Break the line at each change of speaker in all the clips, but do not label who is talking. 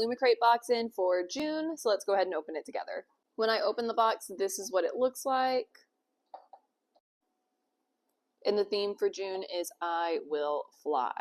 Illumicrate box in for June, so let's go ahead and open it together. When I open the box, this is what it looks like. And the theme for June is I Will Fly.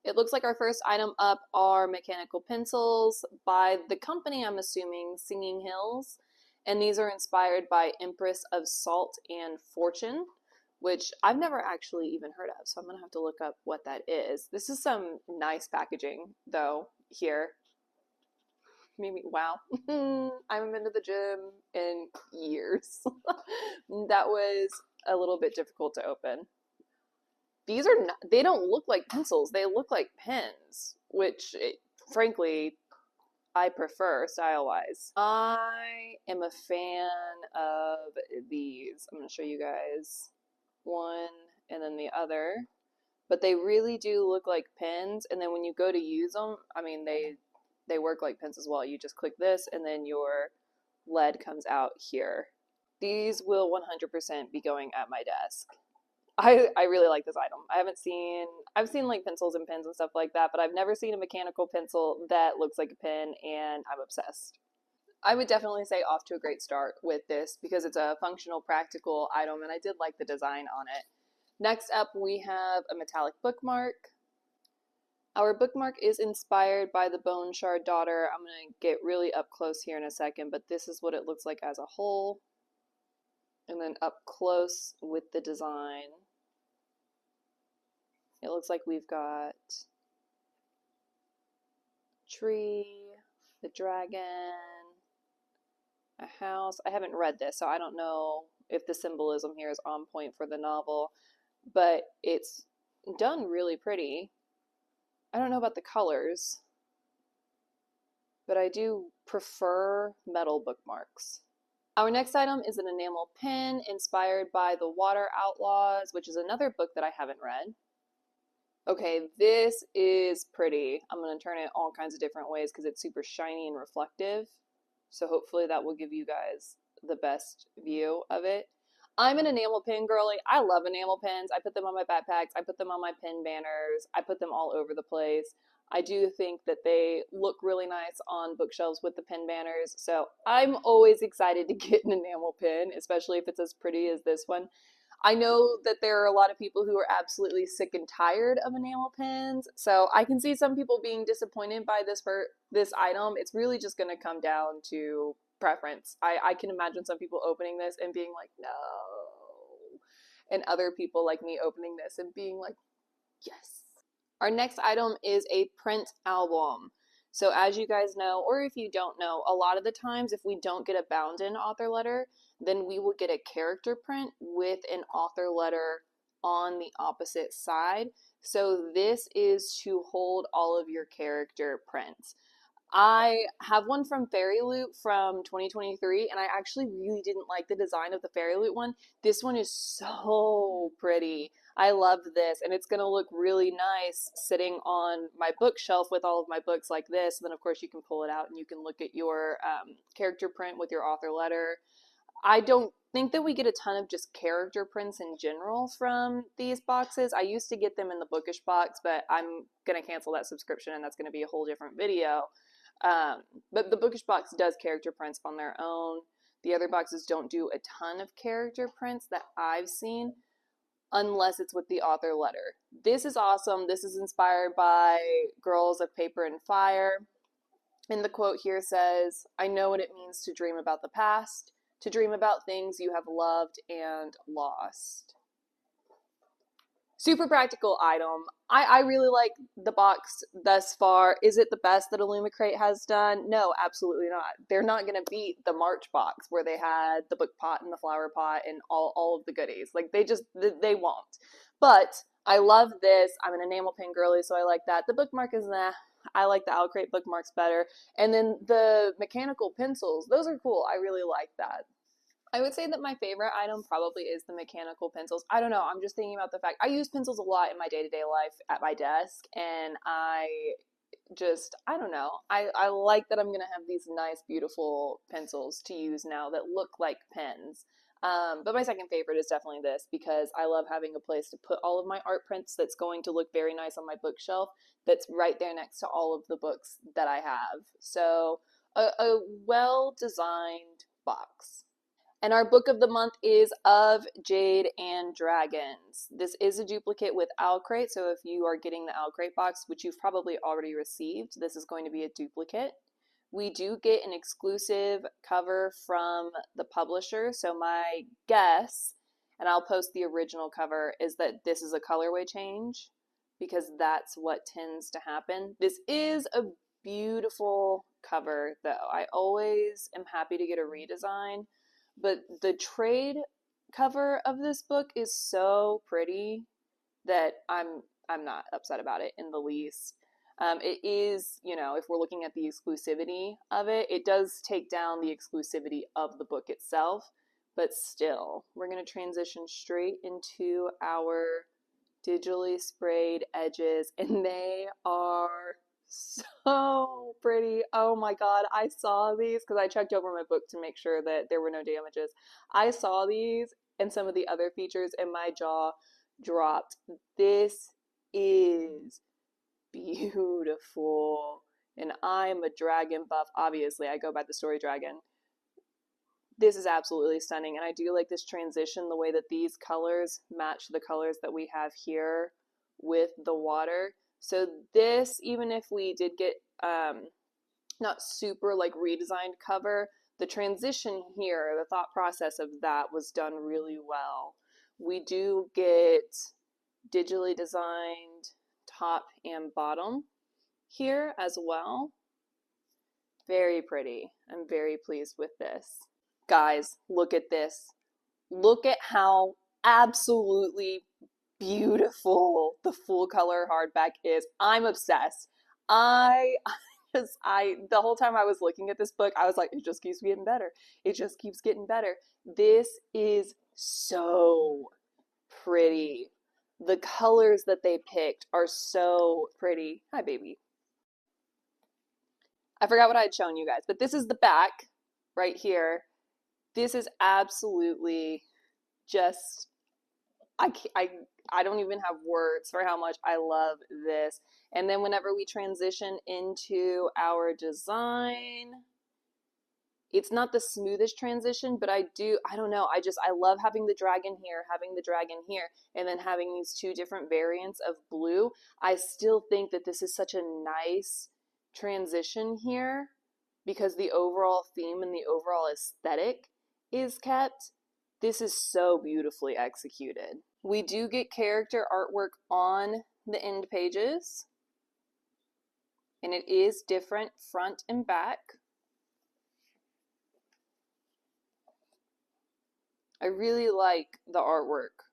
It looks like our first item up are mechanical pencils by the company, I'm assuming, Singing Hills. And these are inspired by Empress of Salt and Fortune, which I've never actually even heard of, so I'm gonna have to look up what that is. This is some nice packaging, though, here. Maybe, wow. I haven't been to the gym in years. That was a little bit difficult to open. These are not, they don't look like pencils, they look like pens, which, frankly, I prefer style-wise. I am a fan of these. I'm going to show you guys one and then the other. But they really do look like pens, and then when you go to use them, I mean, they work like pens as well. You just click this, and then your lead comes out here. These will 100% be going at my desk. I really like this item. I've seen like pencils and pens and stuff like that, but I've never seen a mechanical pencil that looks like a pen, and I'm obsessed. I would definitely say off to a great start with this because it's a functional, practical item, and I did like the design on it. Next up, we have a metallic bookmark. Our bookmark is inspired by the Bone Shard Daughter. I'm going to get really up close here in a second, but this is what it looks like as a whole. And then up close with the design. It looks like we've got tree, the dragon, a house. I haven't read this, so I don't know if the symbolism here is on point for the novel, but it's done really pretty. I don't know about the colors, but I do prefer metal bookmarks. Our next item is an enamel pen inspired by the Water Outlaws, which is another book that I haven't read. Okay, this is pretty. I'm going to turn it all kinds of different ways because it's super shiny and reflective. So hopefully that will give you guys the best view of it. I'm an enamel pen girly. I love enamel pens. I put them on my backpacks. I put them on my pen banners. I put them all over the place. I do think that they look really nice on bookshelves with the pen banners. So I'm always excited to get an enamel pen, especially if it's as pretty as this one. I know that there are a lot of people who are absolutely sick and tired of enamel pens, so I can see some people being disappointed by this item. It's really just going to come down to preference. I can imagine some people opening this and being like, no, and other people like me opening this and being like, yes. Our next item is a print album. So as you guys know, or if you don't know, a lot of the times if we don't get a bound-in author letter, then we will get a character print with an author letter on the opposite side. So this is to hold all of your character prints. I have one from Fairy Loot from 2023, and I actually really didn't like the design of the Fairy Loot one. This one is so pretty. I love this, and it's going to look really nice sitting on my bookshelf with all of my books like this. And then, of course, you can pull it out and you can look at your character print with your author letter. I don't think that we get a ton of just character prints in general from these boxes. I used to get them in the Bookish box, but I'm going to cancel that subscription, and that's going to be a whole different video. But the Bookish box does character prints on their own. The other boxes don't do a ton of character prints that I've seen, unless it's with the author letter. This is awesome. This is inspired by Girls of Paper and Fire. And the quote here says, "I know what it means to dream about the past, to dream about things you have loved and lost." Super practical item. I really like the box thus far. Is it the best that Illumicrate has done? No, absolutely not. They're not going to beat the March box where they had the book pot and the flower pot and all of the goodies. Like, they won't. But I love this. I'm an enamel pen girly, so I like that. The bookmark is nah. I like the Outcrate bookmarks better. And then the mechanical pencils, those are cool. I really like that. I would say that my favorite item probably is the mechanical pencils. I don't know, I'm just thinking about the fact I use pencils a lot in my day-to-day life at my desk, and I don't know. I like that I'm going to have these nice, beautiful pencils to use now that look like pens. But my second favorite is definitely this because I love having a place to put all of my art prints that's going to look very nice on my bookshelf that's right there next to all of the books that I have. So a well-designed box. And our book of the month is Of Jade and Dragons. This is a duplicate with Owlcrate, so if you are getting the Owlcrate box, which you've probably already received, this is going to be a duplicate. We do get an exclusive cover from the publisher, so my guess, and I'll post the original cover, is that this is a colorway change because that's what tends to happen. This is a beautiful cover though. I always am happy to get a redesign, but the trade cover of this book is so pretty that I'm not upset about it in the least. It is, you know, if we're looking at the exclusivity of it, it does take down the exclusivity of the book itself, but still, we're going to transition straight into our digitally sprayed edges, and they are so pretty. Oh my god, I saw these because I checked over my book to make sure that there were no damages. I saw these and some of the other features, and my jaw dropped. This is beautiful. And I'm a dragon buff. Obviously, I go by the story dragon. This is absolutely stunning. And I do like this transition, the way that these colors match the colors that we have here with the water. So this, even if we did get not super like redesigned cover, the transition here, the thought process of that was done really well. We do get digitally designed top and bottom here as well. Very pretty. I'm very pleased with this. Guys, look at this. Look at how absolutely beautiful the full color hardback is. I'm obsessed. The whole time I was looking at this book, I was like, it just keeps getting better. It just keeps getting better. This is so pretty. The colors that they picked are so pretty. Hi, baby. I forgot what I had shown you guys, but this is the back right here. This is absolutely just, I don't even have words for how much I love this. And then whenever we transition into our design, it's not the smoothest transition, but I don't know, I love having the dragon here, and then having these two different variants of blue. I still think that this is such a nice transition here because the overall theme and the overall aesthetic is kept. This is so beautifully executed. We do get character artwork on the end pages, and it is different front and back. I really like the artwork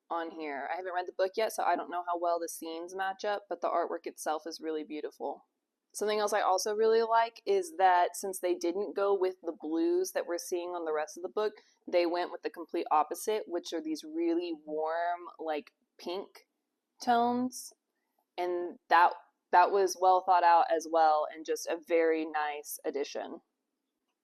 on here. I haven't read the book yet, so I don't know how well the scenes match up, but the artwork itself is really beautiful. Something else I also really like is that since they didn't go with the blues that we're seeing on the rest of the book, they went with the complete opposite, which are these really warm, like pink tones. And that was well thought out as well, and just a very nice addition.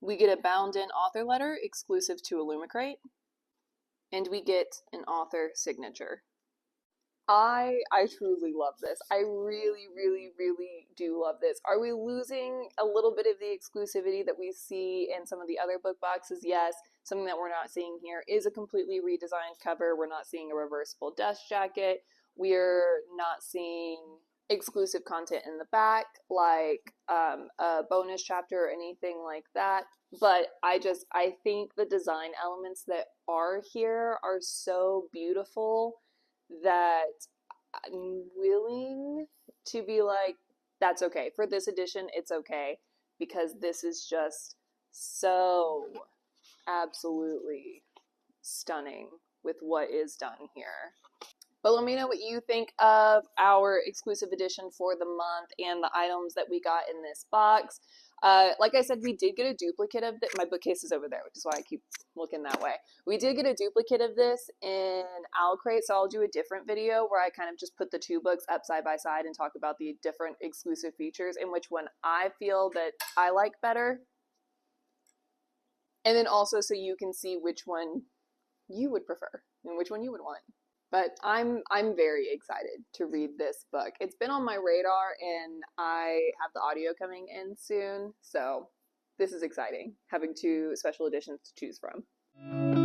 We get a bound-in author letter exclusive to Illumicrate, and we get an author signature. I truly love this. I really, really, really do love this. Are we losing a little bit of the exclusivity that we see in some of the other book boxes? Yes. Something that we're not seeing here is a completely redesigned cover. We're not seeing a reversible dust jacket. We're not seeing exclusive content in the back, like a bonus chapter or anything like that. But I think the design elements that are here are so beautiful that I'm willing to be like, that's okay. For this edition, it's okay, because this is just so absolutely stunning with what is done here. But let me know what you think of our exclusive edition for the month and the items that we got in this box. Like I said, we did get a duplicate of this. My bookcase is over there, which is why I keep looking that way. We did get a duplicate of this in Owlcrate, so I'll do a different video where I kind of just put the two books up side by side and talk about the different exclusive features and which one I feel that I like better. And then also so you can see which one you would prefer and which one you would want. But I'm very excited to read this book. It's been on my radar and I have the audio coming in soon, so this is exciting, having two special editions to choose from.